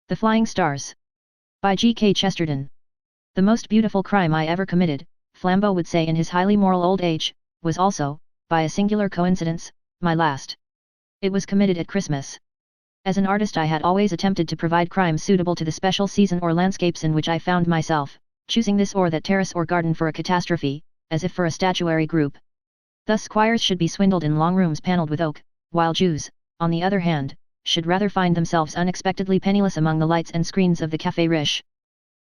The Flying Stars. By G.K. Chesterton. The most beautiful crime I ever committed, Flambeau would say in his highly moral old age, was also, by a singular coincidence, my last. It was committed at Christmas. As an artist I had always attempted to provide crimes suitable to the special season or landscapes in which I found myself, choosing this or that terrace or garden for a catastrophe, as if for a statuary group. Thus squires should be swindled in long rooms panelled with oak, while Jews, on the other hand, should rather find themselves unexpectedly penniless among the lights and screens of the Café Riche.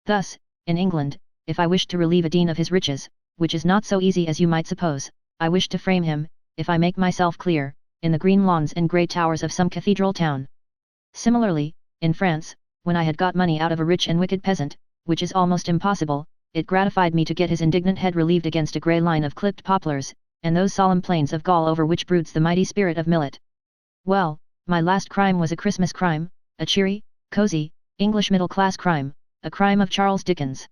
Thus, in England, if I wished to relieve a dean of his riches, which is not so easy as you might suppose, I wished to frame him, if I make myself clear, in the green lawns and grey towers of some cathedral town. Similarly, in France, when I had got money out of a rich and wicked peasant, which is almost impossible, it gratified me to get his indignant head relieved against a grey line of clipped poplars, and those solemn plains of Gaul over which broods the mighty spirit of millet. Well, my last crime was a Christmas crime, a cheery, cosy, English middle-class crime, a crime of Charles Dickens.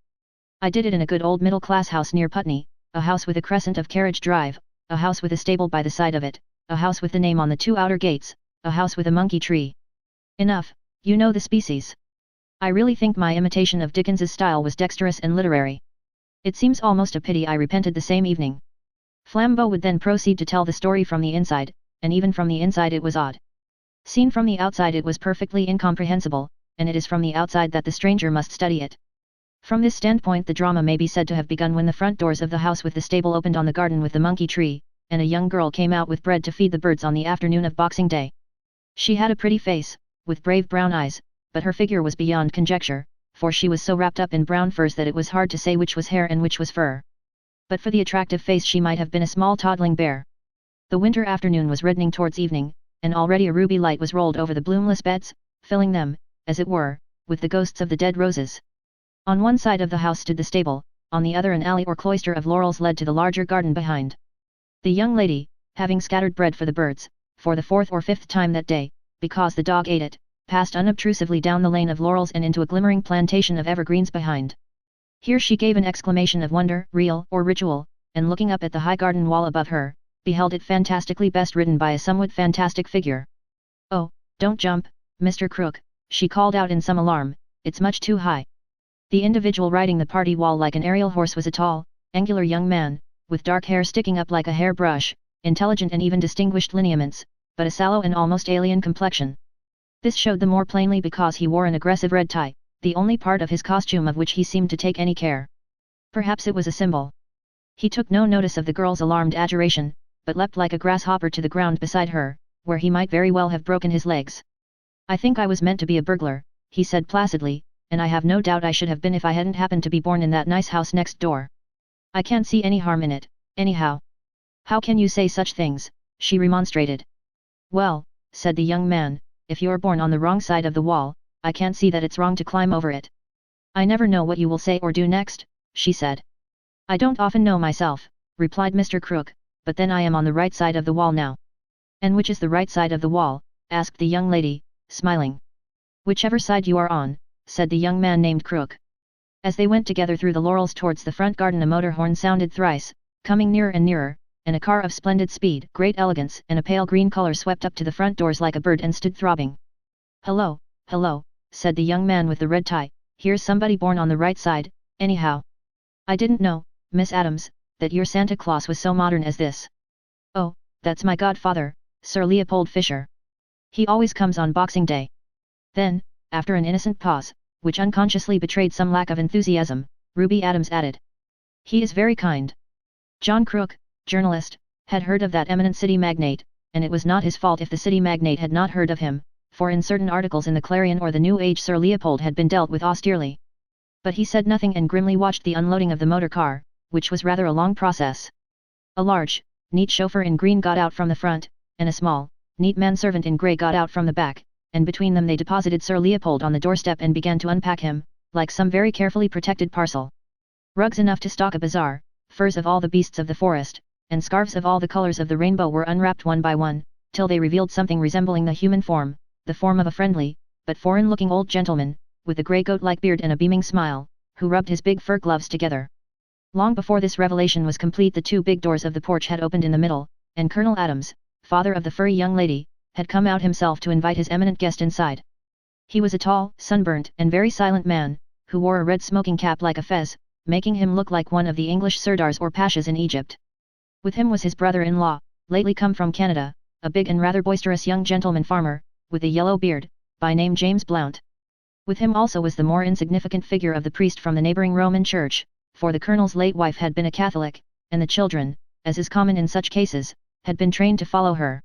I did it in a good old middle-class house near Putney, a house with a crescent of Carriage Drive, a house with a stable by the side of it, a house with the name on the 2 outer gates, a house with a monkey tree. Enough, you know the species. I really think my imitation of Dickens's style was dexterous and literary. It seems almost a pity I repented the same evening. Flambeau would then proceed to tell the story from the inside, and even from the inside it was odd. Seen from the outside it was perfectly incomprehensible, and it is from the outside that the stranger must study it. From this standpoint the drama may be said to have begun when the front doors of the house with the stable opened on the garden with the monkey tree, and a young girl came out with bread to feed the birds on the afternoon of Boxing Day. She had a pretty face, with brave brown eyes, but her figure was beyond conjecture, for she was so wrapped up in brown furs that it was hard to say which was hair and which was fur. But for the attractive face she might have been a small toddling bear. The winter afternoon was reddening towards evening, and already a ruby light was rolled over the bloomless beds, filling them, as it were, with the ghosts of the dead roses. On one side of the house stood the stable, on the other an alley or cloister of laurels led to the larger garden behind. The young lady, having scattered bread for the birds, for the 4th or 5th time that day, because the dog ate it, passed unobtrusively down the lane of laurels and into a glimmering plantation of evergreens behind. Here she gave an exclamation of wonder, real or ritual, and looking up at the high garden wall above her, beheld it fantastically best ridden by a somewhat fantastic figure. "Oh, don't jump, Mr. Crook," she called out in some alarm, "it's much too high." The individual riding the party wall like an aerial horse was a tall, angular young man, with dark hair sticking up like a hair brush, intelligent and even distinguished lineaments, but a sallow and almost alien complexion. This showed the more plainly because he wore an aggressive red tie, the only part of his costume of which he seemed to take any care. Perhaps it was a symbol. He took no notice of the girl's alarmed adjuration, but leapt like a grasshopper to the ground beside her, where he might very well have broken his legs. "I think I was meant to be a burglar," he said placidly, "and I have no doubt I should have been if I hadn't happened to be born in that nice house next door. I can't see any harm in it, anyhow." "How can you say such things?" she remonstrated. "Well," said the young man, "if you're born on the wrong side of the wall, I can't see that it's wrong to climb over it." "I never know what you will say or do next," she said. "I don't often know myself," replied Mr. Crook, "but then I am on the right side of the wall now." "And which is the right side of the wall?" asked the young lady, smiling. "Whichever side you are on," said the young man named Crook. As they went together through the laurels towards the front garden a motor horn sounded thrice, coming nearer and nearer, and a car of splendid speed, great elegance and a pale green colour swept up to the front doors like a bird and stood throbbing. "Hello, hello," said the young man with the red tie, "here's somebody born on the right side, anyhow. I didn't know, Miss Adams, that your Santa Claus was so modern as this." "Oh, that's my godfather, Sir Leopold Fisher. He always comes on Boxing Day." Then, after an innocent pause, which unconsciously betrayed some lack of enthusiasm, Ruby Adams added, "He is very kind." John Crook, journalist, had heard of that eminent city magnate, and it was not his fault if the city magnate had not heard of him, for in certain articles in the Clarion or the New Age Sir Leopold had been dealt with austerely. But he said nothing and grimly watched the unloading of the motor car, which was rather a long process. A large, neat chauffeur in green got out from the front, and a small, neat manservant in grey got out from the back, and between them they deposited Sir Leopold on the doorstep and began to unpack him, like some very carefully protected parcel. Rugs enough to stock a bazaar, furs of all the beasts of the forest, and scarves of all the colours of the rainbow were unwrapped one by one, till they revealed something resembling the human form, the form of a friendly, but foreign-looking old gentleman, with a grey goat-like beard and a beaming smile, who rubbed his big fur gloves together. Long before this revelation was complete the 2 big doors of the porch had opened in the middle, and Colonel Adams, father of the furry young lady, had come out himself to invite his eminent guest inside. He was a tall, sunburnt, and very silent man, who wore a red smoking cap like a fez, making him look like one of the English sirdars or pashas in Egypt. With him was his brother-in-law, lately come from Canada, a big and rather boisterous young gentleman farmer, with a yellow beard, by name James Blount. With him also was the more insignificant figure of the priest from the neighbouring Roman church, for the colonel's late wife had been a Catholic, and the children, as is common in such cases, had been trained to follow her.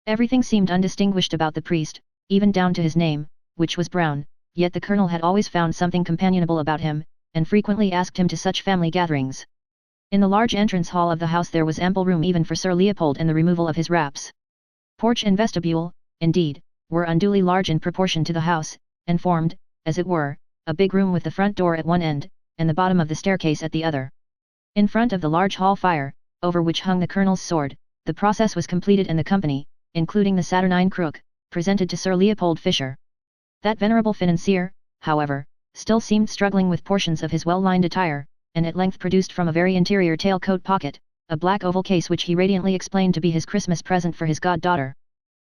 Everything seemed undistinguished about the priest, even down to his name, which was Brown, yet the colonel had always found something companionable about him, and frequently asked him to such family gatherings. In the large entrance hall of the house there was ample room even for Sir Leopold and the removal of his wraps. Porch and vestibule, indeed, were unduly large in proportion to the house, and formed, as it were, a big room with the front door at one end, and the bottom of the staircase at the other. In front of the large hall fire, over which hung the colonel's sword, the process was completed and the company, including the saturnine Crook, presented to Sir Leopold Fisher. That venerable financier, however, still seemed struggling with portions of his well-lined attire, and at length produced from a very interior tailcoat pocket, a black oval case which he radiantly explained to be his Christmas present for his goddaughter.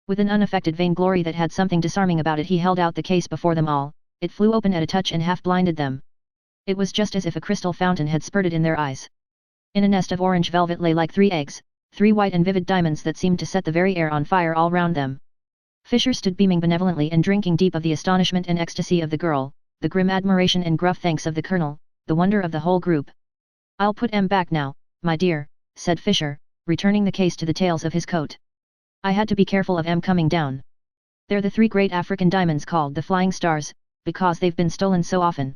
With an unaffected vainglory that had something disarming about it he held out the case before them all. It flew open at a touch and half blinded them. It was just as if a crystal fountain had spurted in their eyes. In a nest of orange velvet lay like 3 eggs, 3 white and vivid diamonds that seemed to set the very air on fire all round them. Fisher stood beaming benevolently and drinking deep of the astonishment and ecstasy of the girl, the grim admiration and gruff thanks of the colonel, the wonder of the whole group. "I'll put em back now, my dear," said Fisher, returning the case to the tails of his coat. "I had to be careful of em coming down. They're the 3 great African diamonds called the Flying Stars, because they've been stolen so often.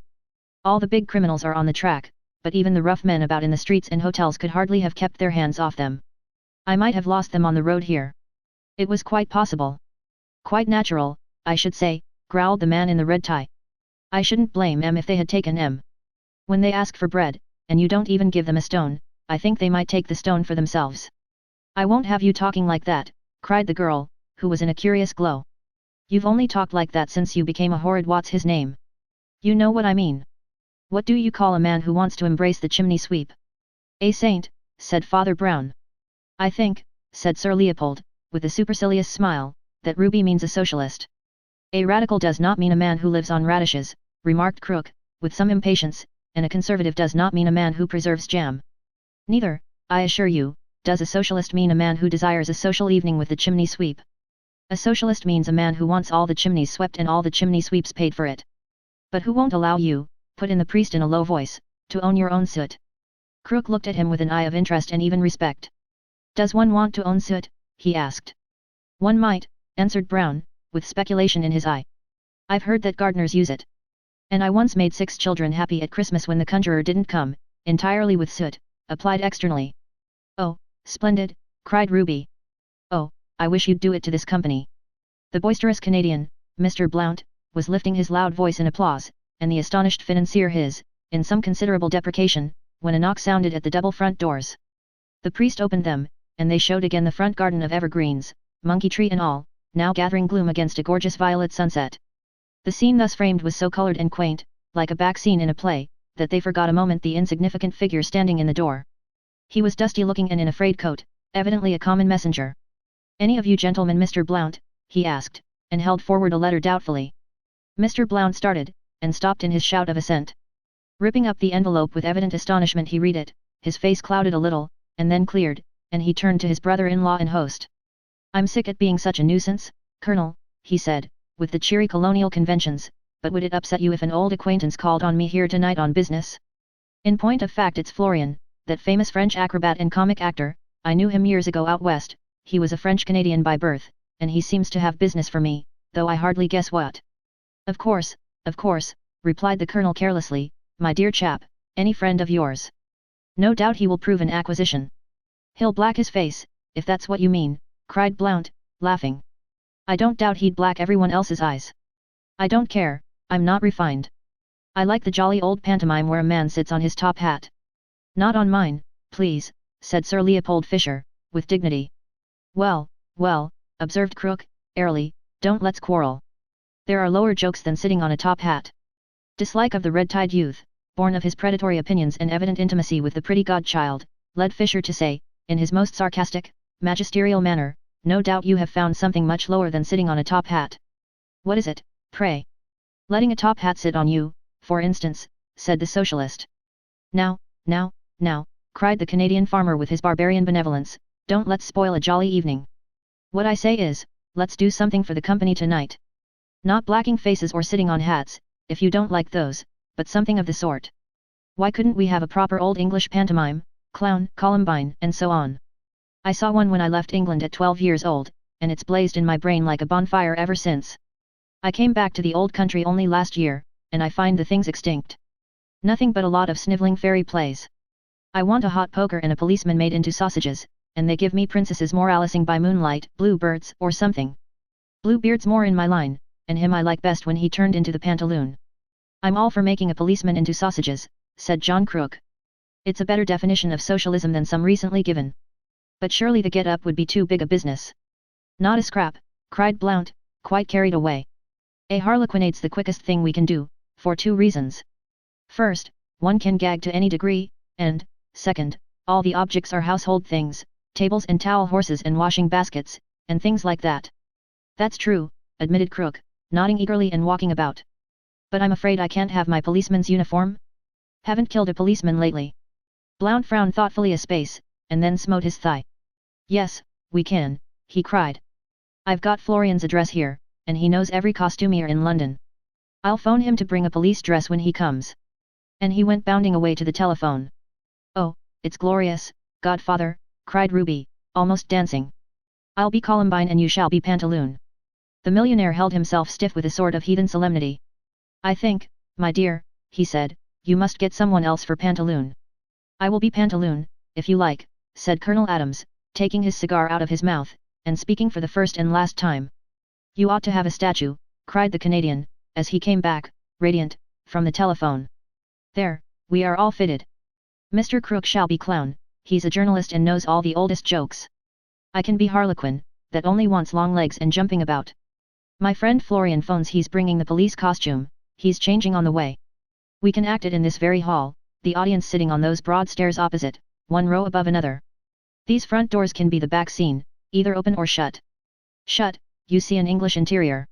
All the big criminals are on the track, but even the rough men about in the streets and hotels could hardly have kept their hands off them. I might have lost them on the road here. It was quite possible. Quite natural, I should say," growled the man in the red tie. "I shouldn't blame em if they had taken em. When they ask for bread, and you don't even give them a stone, I think they might take the stone for themselves." "I won't have you talking like that," cried the girl, who was in a curious glow. "You've only talked like that since you became a horrid what's his name. You know what I mean. What do you call a man who wants to embrace the chimney sweep?" "A saint," said Father Brown. "I think," said Sir Leopold, with a supercilious smile, "that Ruby means a socialist." "A radical does not mean a man who lives on radishes," remarked Crook, with some impatience, "and a conservative does not mean a man who preserves jam. Neither, I assure you, does a socialist mean a man who desires a social evening with the chimney sweep. A socialist means a man who wants all the chimneys swept and all the chimney sweeps paid for it." "But who won't allow you," put in the priest in a low voice, "to own your own soot?" Crook looked at him with an eye of interest and even respect. "Does one want to own soot?" he asked. "One might," answered Brown, with speculation in his eye. "I've heard that gardeners use it. And I once made 6 children happy at Christmas when the conjurer didn't come, entirely with soot, applied externally." "Oh, splendid," cried Ruby. "Oh, I wish you'd do it to this company." The boisterous Canadian, Mr. Blount, was lifting his loud voice in applause, and the astonished financier his, in some considerable deprecation, when a knock sounded at the double front doors. The priest opened them, and they showed again the front garden of evergreens, monkey tree and all, now gathering gloom against a gorgeous violet sunset. The scene thus framed was so coloured and quaint, like a back scene in a play, that they forgot a moment the insignificant figure standing in the door. He was dusty-looking and in a frayed coat, evidently a common messenger. "Any of you gentlemen Mr. Blount?" he asked, and held forward a letter doubtfully. Mr. Blount started, and stopped in his shout of assent. Ripping up the envelope with evident astonishment he read it, his face clouded a little, and then cleared, and he turned to his brother-in-law and host. "I'm sick at being such a nuisance, Colonel," he said, with the cheery colonial conventions, "but would it upset you if an old acquaintance called on me here tonight on business? In point of fact it's Florian, that famous French acrobat and comic actor. I knew him years ago out west. He was a French-Canadian by birth, and he seems to have business for me, though I hardly guess what." Of course," replied the Colonel carelessly, "my dear chap, any friend of yours. No doubt he will prove an acquisition." "He'll black his face, if that's what you mean," cried Blount, laughing. "I don't doubt he'd black everyone else's eyes. I don't care, I'm not refined. I like the jolly old pantomime where a man sits on his top hat." "Not on mine, please," said Sir Leopold Fisher, with dignity. Well, observed Crook, airily, "don't let's quarrel. There are lower jokes than sitting on a top hat." Dislike of the red-tied youth, born of his predatory opinions and evident intimacy with the pretty godchild, led Fisher to say, in his most sarcastic, magisterial manner, "No doubt you have found something much lower than sitting on a top hat. What is it, pray?" Letting a top hat sit on you, for instance, said the socialist. Now, cried the Canadian farmer with his barbarian benevolence, don't let's spoil a jolly evening. What I say is, let's do something for the company tonight. Not blacking faces or sitting on hats, if you don't like those, but something of the sort. Why couldn't we have a proper old English pantomime, clown, Columbine, and so on? I saw one when I left England at 12 years old, and it's blazed in my brain like a bonfire ever since. I came back to the old country only last year, and I find the things extinct. Nothing but a lot of snivelling fairy plays. I want a hot poker and a policeman made into sausages, and they give me Princesses Moralicing by moonlight, Bluebirds, or something. Bluebeard's more in my line, and him I like best when he turned into the pantaloon. I'm all for making a policeman into sausages, said John Crook. It's a better definition of socialism than some recently given. But surely the get-up would be too big a business. Not a scrap, cried Blount, quite carried away. A harlequinade's the quickest thing we can do, for two reasons. First, one can gag to any degree, and, second, all the objects are household things, tables and towel horses and washing baskets, and things like that. That's true, admitted Crook, nodding eagerly and walking about. But I'm afraid I can't have my policeman's uniform? Haven't killed a policeman lately. Blount frowned thoughtfully a space, and then smote his thigh. Yes, we can, he cried. I've got Florian's address here, and he knows every costumier in London. I'll phone him to bring a police dress when he comes. And he went bounding away to the telephone. Oh, it's glorious, godfather, cried Ruby, almost dancing. I'll be Columbine and you shall be Pantaloon. The millionaire held himself stiff with a sort of heathen solemnity. I think, my dear, he said, you must get someone else for Pantaloon. I will be Pantaloon, if you like, said Colonel Adams, taking his cigar out of his mouth, and speaking for the first and last time. You ought to have a statue, cried the Canadian, as he came back, radiant, from the telephone. There, we are all fitted. Mr. Crook shall be clown, he's a journalist and knows all the oldest jokes. I can be Harlequin, that only wants long legs and jumping about. My friend Florian phones he's bringing the police costume, he's changing on the way. We can act it in this very hall, the audience sitting on those broad stairs opposite, one row above another. These front doors can be the back scene, either open or shut. Shut, you see an English interior.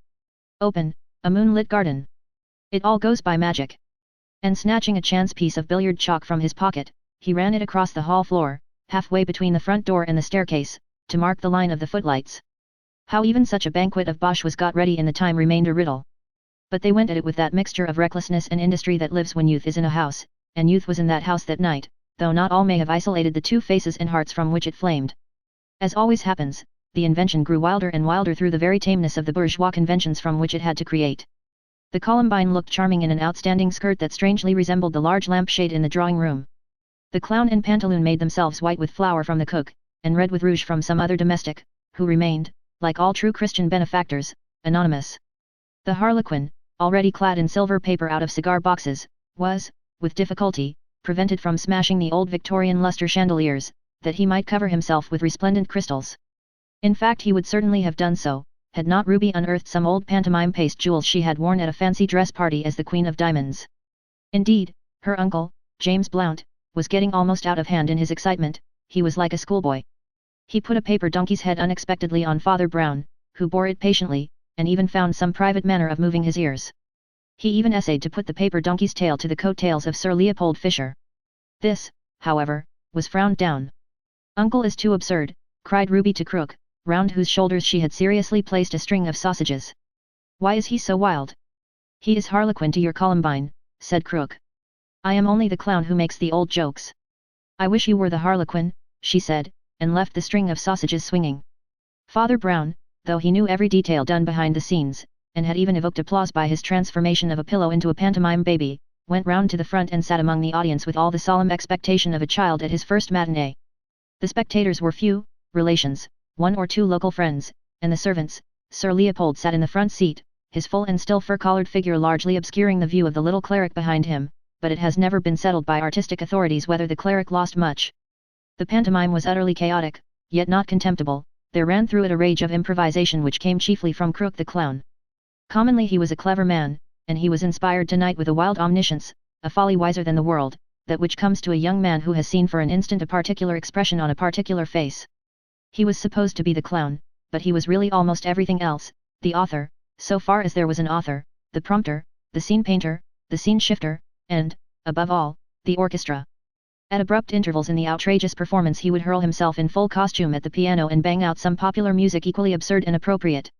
Open, a moonlit garden. It all goes by magic. And snatching a chance piece of billiard chalk from his pocket, he ran it across the hall floor, halfway between the front door and the staircase, to mark the line of the footlights. How even such a banquet of bosh was got ready in the time remained a riddle. But they went at it with that mixture of recklessness and industry that lives when youth is in a house, and youth was in that house that night, though not all may have isolated the two faces and hearts from which it flamed. As always happens, the invention grew wilder and wilder through the very tameness of the bourgeois conventions from which it had to create. The Columbine looked charming in an outstanding skirt that strangely resembled the large lampshade in the drawing-room. The clown and Pantaloon made themselves white with flour from the cook, and red with rouge from some other domestic, who remained, like all true Christian benefactors, anonymous. The Harlequin, already clad in silver paper out of cigar boxes, was, with difficulty, prevented from smashing the old Victorian lustre chandeliers, that he might cover himself with resplendent crystals. In fact he would certainly have done so, had not Ruby unearthed some old pantomime paste jewels she had worn at a fancy dress party as the Queen of Diamonds. Indeed, her uncle, James Blount, was getting almost out of hand in his excitement, he was like a schoolboy. He put a paper donkey's head unexpectedly on Father Brown, who bore it patiently, and even found some private manner of moving his ears. He even essayed to put the paper donkey's tail to the coat-tails of Sir Leopold Fisher. This, however, was frowned down. Uncle is too absurd, cried Ruby to Crook, round whose shoulders she had seriously placed a string of sausages. Why is he so wild? He is Harlequin to your Columbine, said Crook. I am only the clown who makes the old jokes. I wish you were the Harlequin, she said, and left the string of sausages swinging. Father Brown, though he knew every detail done behind the scenes, and had even evoked applause by his transformation of a pillow into a pantomime baby, went round to the front and sat among the audience with all the solemn expectation of a child at his first matinee. The spectators were few, relations, one or two local friends, and the servants. Sir Leopold sat in the front seat, his full and still fur-collared figure largely obscuring the view of the little cleric behind him, but it has never been settled by artistic authorities whether the cleric lost much. The pantomime was utterly chaotic, yet not contemptible. There ran through it a rage of improvisation which came chiefly from Crook the clown. Commonly he was a clever man, and he was inspired tonight with a wild omniscience, a folly wiser than the world, that which comes to a young man who has seen for an instant a particular expression on a particular face. He was supposed to be the clown, but he was really almost everything else, the author, so far as there was an author, the prompter, the scene painter, the scene shifter, and, above all, the orchestra. At abrupt intervals in the outrageous performance he would hurl himself in full costume at the piano and bang out some popular music equally absurd and appropriate.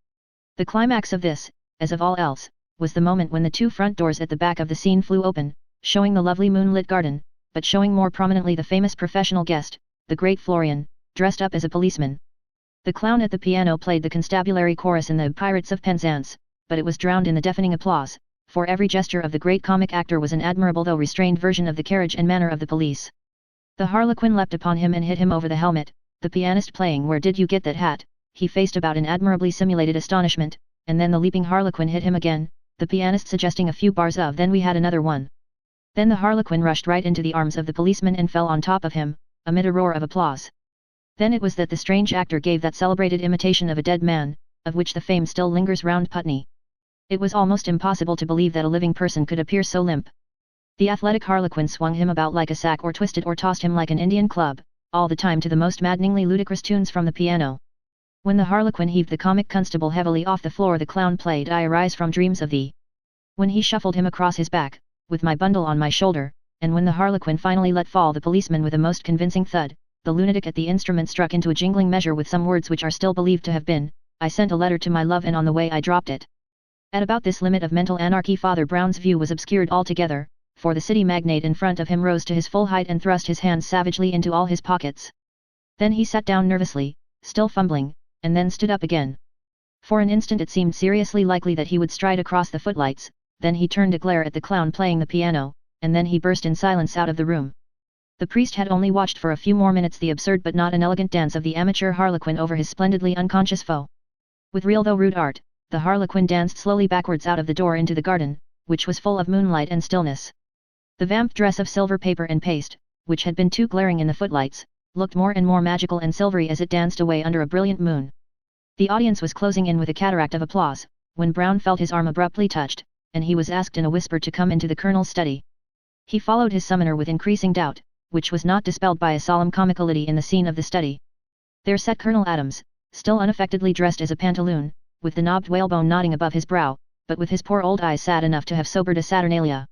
The climax of this, as of all else, was the moment when the two front doors at the back of the scene flew open, showing the lovely moonlit garden, but showing more prominently the famous professional guest, the great Florian, dressed up as a policeman. The clown at the piano played the constabulary chorus in the Pirates of Penzance, but it was drowned in the deafening applause, for every gesture of the great comic actor was an admirable though restrained version of the carriage and manner of the police. The harlequin leapt upon him and hit him over the helmet, the pianist playing "Where Did You Get That Hat?" He faced about in admirably simulated astonishment, and then the leaping harlequin hit him again, the pianist suggesting a few bars of "Then we had another one." Then the harlequin rushed right into the arms of the policeman and fell on top of him, amid a roar of applause. Then it was that the strange actor gave that celebrated imitation of a dead man, of which the fame still lingers round Putney. It was almost impossible to believe that a living person could appear so limp. The athletic harlequin swung him about like a sack or twisted or tossed him like an Indian club, all the time to the most maddeningly ludicrous tunes from the piano. When the harlequin heaved the comic constable heavily off the floor, the clown played "I Arise from Dreams of Thee." When he shuffled him across his back, with my bundle on my shoulder, and when the harlequin finally let fall the policeman with a most convincing thud, the lunatic at the instrument struck into a jingling measure with some words which are still believed to have been, "I sent a letter to my love and on the way I dropped it." At about this limit of mental anarchy Father Brown's view was obscured altogether, for the city magnate in front of him rose to his full height and thrust his hands savagely into all his pockets. Then he sat down nervously, still fumbling, and then stood up again. For an instant it seemed seriously likely that he would stride across the footlights, then he turned to glare at the clown playing the piano, and then he burst in silence out of the room. The priest had only watched for a few more minutes the absurd but not inelegant dance of the amateur harlequin over his splendidly unconscious foe. With real though rude art, the harlequin danced slowly backwards out of the door into the garden, which was full of moonlight and stillness. The vamped dress of silver paper and paste, which had been too glaring in the footlights, looked more and more magical and silvery as it danced away under a brilliant moon. The audience was closing in with a cataract of applause, when Brown felt his arm abruptly touched, and he was asked in a whisper to come into the colonel's study. He followed his summoner with increasing doubt, which was not dispelled by a solemn comicality in the scene of the study. There sat Colonel Adams, still unaffectedly dressed as a pantaloon, with the knobbed whalebone nodding above his brow, but with his poor old eyes sad enough to have sobered a Saturnalia.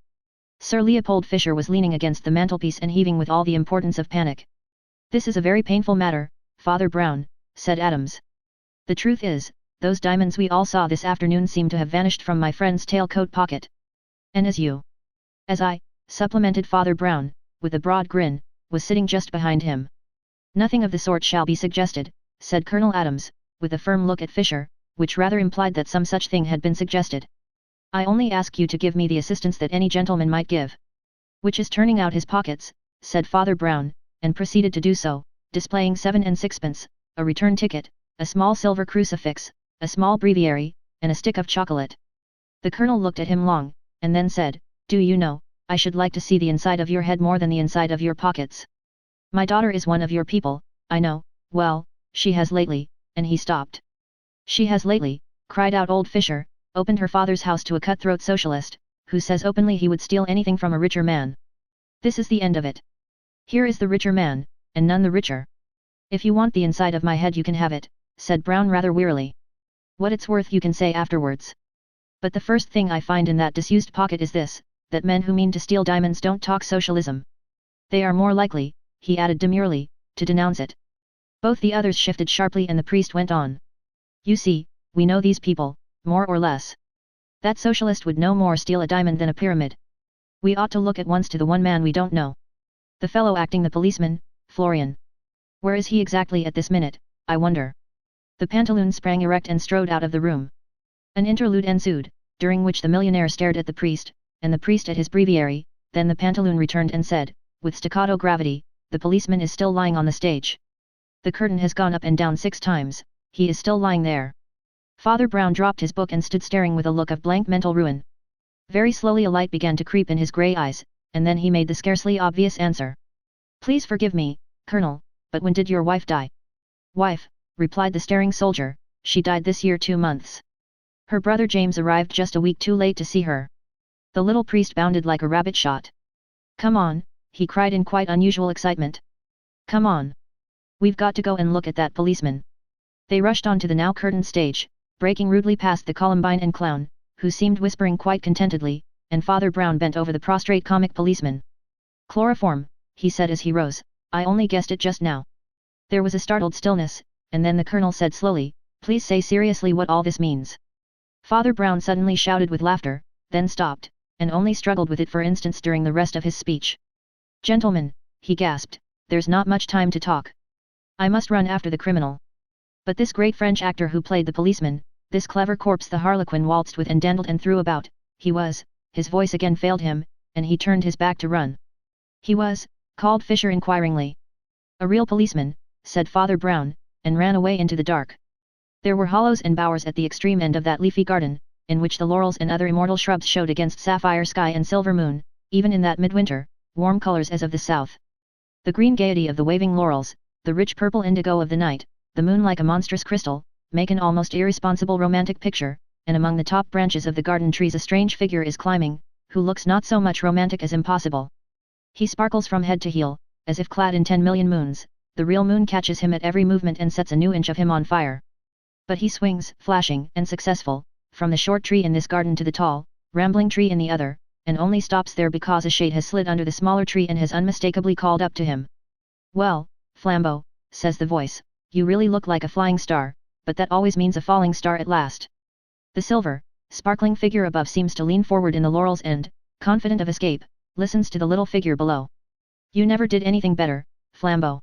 Sir Leopold Fisher was leaning against the mantelpiece and heaving with all the importance of panic. "This is a very painful matter, Father Brown," said Adams. "The truth is, those diamonds we all saw this afternoon seem to have vanished from my friend's tailcoat pocket." "And as I, supplemented Father Brown, with a broad grin, was sitting just behind him." "Nothing of the sort shall be suggested," said Colonel Adams, with a firm look at Fisher, which rather implied that some such thing had been suggested. "I only ask you to give me the assistance that any gentleman might give." "Which is turning out his pockets," said Father Brown, and proceeded to do so, displaying 7 and 6pence, a return ticket, a small silver crucifix, a small breviary, and a stick of chocolate. The colonel looked at him long, and then said, "Do you know, I should like to see the inside of your head more than the inside of your pockets. My daughter is one of your people, I know, well, she has lately," and he stopped. "She has lately," cried out old Fisher, "opened her father's house to a cutthroat socialist, who says openly he would steal anything from a richer man. This is the end of it. Here is the richer man, and none the richer." "If you want the inside of my head you can have it," said Brown rather wearily. "What it's worth you can say afterwards. But the first thing I find in that disused pocket is this, that men who mean to steal diamonds don't talk socialism. They are more likely," he added demurely, "to denounce it." Both the others shifted sharply and the priest went on. "You see, we know these people, more or less. That socialist would no more steal a diamond than a pyramid. We ought to look at once to the one man we don't know. The fellow acting the policeman, Florian. Where is he exactly at this minute, I wonder?" The pantaloon sprang erect and strode out of the room. An interlude ensued, during which the millionaire stared at the priest, and the priest at his breviary, then the pantaloon returned and said, with staccato gravity, "The policeman is still lying on the stage. The curtain has gone up and down 6 times, he is still lying there." Father Brown dropped his book and stood staring with a look of blank mental ruin. Very slowly a light began to creep in his grey eyes, and then he made the scarcely obvious answer. "Please forgive me, Colonel, but when did your wife die?" "Wife," replied the staring soldier, "she died this year 2 months. Her brother James arrived just a week too late to see her." The little priest bounded like a rabbit shot. "Come on," he cried in quite unusual excitement. "Come on. We've got to go and look at that policeman." They rushed on to the now curtained stage, breaking rudely past the Columbine and clown, who seemed whispering quite contentedly, and Father Brown bent over the prostrate comic policeman. "Chloroform," he said as he rose, "I only guessed it just now." There was a startled stillness, and then the colonel said slowly, "Please say seriously what all this means." Father Brown suddenly shouted with laughter, then stopped, and only struggled with it for instants during the rest of his speech. "Gentlemen," he gasped, "there's not much time to talk. I must run after the criminal." But this great French actor who played the policeman, this clever corpse the Harlequin waltzed with and dandled and threw about, his voice again failed him, and he turned his back to run. "He was," called Fisher inquiringly. "A real policeman," said Father Brown, and ran away into the dark. There were hollows and bowers at the extreme end of that leafy garden, in which the laurels and other immortal shrubs showed against sapphire sky and silver moon, even in that midwinter, warm colors as of the south. The green gaiety of the waving laurels, the rich purple indigo of the night, the moon like a monstrous crystal, make an almost irresponsible romantic picture, and among the top branches of the garden trees a strange figure is climbing, who looks not so much romantic as impossible. He sparkles from head to heel, as if clad in 10 million moons, the real moon catches him at every movement and sets a new inch of him on fire. But he swings, flashing and successful, from the short tree in this garden to the tall, rambling tree in the other, and only stops there because a shade has slid under the smaller tree and has unmistakably called up to him. "Well, Flambeau," says the voice, "you really look like a flying star, but that always means a falling star at last." The silver, sparkling figure above seems to lean forward in the laurels and, confident of escape, listens to the little figure below. "You never did anything better, Flambeau.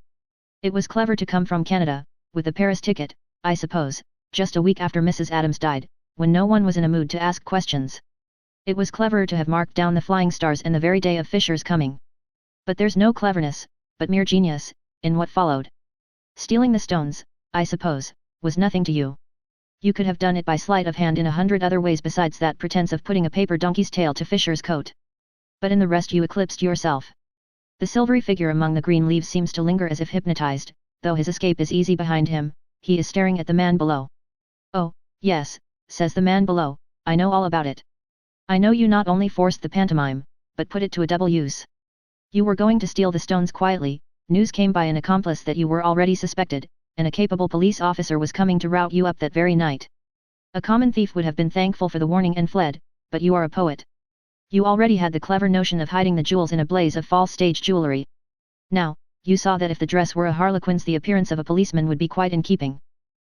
It was clever to come from Canada, with the Paris ticket, I suppose, just a week after Mrs. Adams died, when no one was in a mood to ask questions. It was cleverer to have marked down the flying stars in the very day of Fisher's coming. But there's no cleverness, but mere genius, in what followed. Stealing the stones, I suppose, was nothing to you. You could have done it by sleight of hand in 100 other ways besides that pretense of putting a paper donkey's tail to Fisher's coat. But in the rest you eclipsed yourself." The silvery figure among the green leaves seems to linger as if hypnotized, though his escape is easy behind him, he is staring at the man below. "Oh, yes," says the man below, "I know all about it. I know you not only forced the pantomime, but put it to a double use. You were going to steal the stones quietly, news came by an accomplice that you were already suspected, and a capable police officer was coming to rout you up that very night. A common thief would have been thankful for the warning and fled, but you are a poet. You already had the clever notion of hiding the jewels in a blaze of false stage jewellery. Now, you saw that if the dress were a harlequin's the appearance of a policeman would be quite in keeping.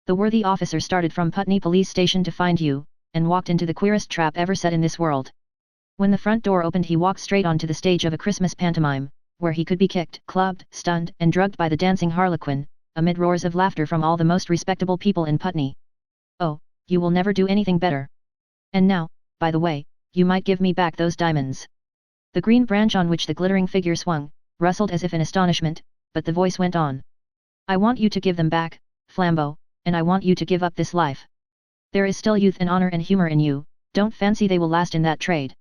The worthy officer started from Putney police station to find you, and walked into the queerest trap ever set in this world. When the front door opened he walked straight onto the stage of a Christmas pantomime, where he could be kicked, clubbed, stunned and drugged by the dancing harlequin, amid roars of laughter from all the most respectable people in Putney. Oh, you will never do anything better. And now, by the way, you might give me back those diamonds." The green branch on which the glittering figure swung, rustled as if in astonishment, but the voice went on. "I want you to give them back, Flambeau, and I want you to give up this life. There is still youth and honor and humor in you, don't fancy they will last in that trade.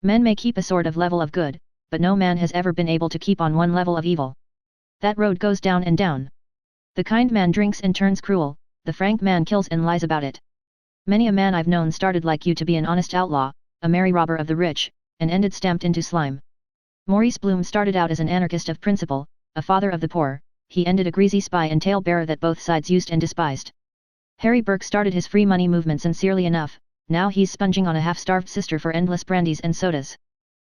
Men may keep a sort of level of good, but no man has ever been able to keep on one level of evil. That road goes down and down. The kind man drinks and turns cruel, the frank man kills and lies about it. Many a man I've known started like you to be an honest outlaw, a merry robber of the rich, and ended stamped into slime. Maurice Bloom started out as an anarchist of principle, a father of the poor, he ended a greasy spy and tale-bearer that both sides used and despised. Harry Burke started his free money movement sincerely enough, now he's sponging on a half-starved sister for endless brandies and sodas.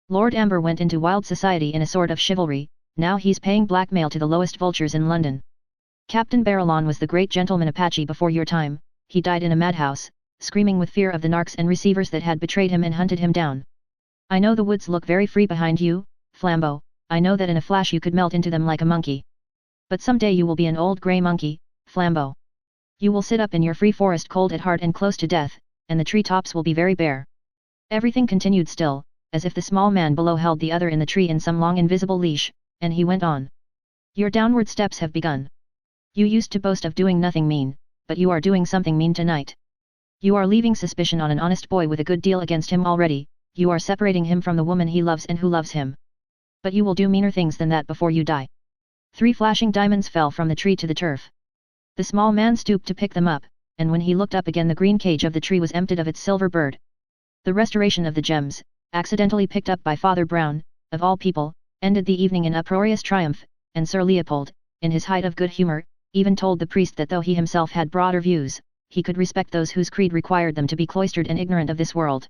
Lord Amber went into wild society in a sort of chivalry, now he's paying blackmail to the lowest vultures in London. Captain Barillon was the great gentleman Apache before your time, he died in a madhouse, screaming with fear of the narcs and receivers that had betrayed him and hunted him down. I know the woods look very free behind you, Flambeau, I know that in a flash you could melt into them like a monkey. But someday you will be an old grey monkey, Flambeau. You will sit up in your free forest cold at heart and close to death, and the tree tops will be very bare." Everything continued still, as if the small man below held the other in the tree in some long invisible leash, and he went on. "Your downward steps have begun. You used to boast of doing nothing mean, but you are doing something mean tonight. You are leaving suspicion on an honest boy with a good deal against him already, you are separating him from the woman he loves and who loves him. But you will do meaner things than that before you die." 3 flashing diamonds fell from the tree to the turf. The small man stooped to pick them up, and when he looked up again the green cage of the tree was emptied of its silver bird. The restoration of the gems, accidentally picked up by Father Brown, of all people, ended the evening in uproarious triumph, and Sir Leopold, in his height of good humour, even told the priest that though he himself had broader views, he could respect those whose creed required them to be cloistered and ignorant of this world.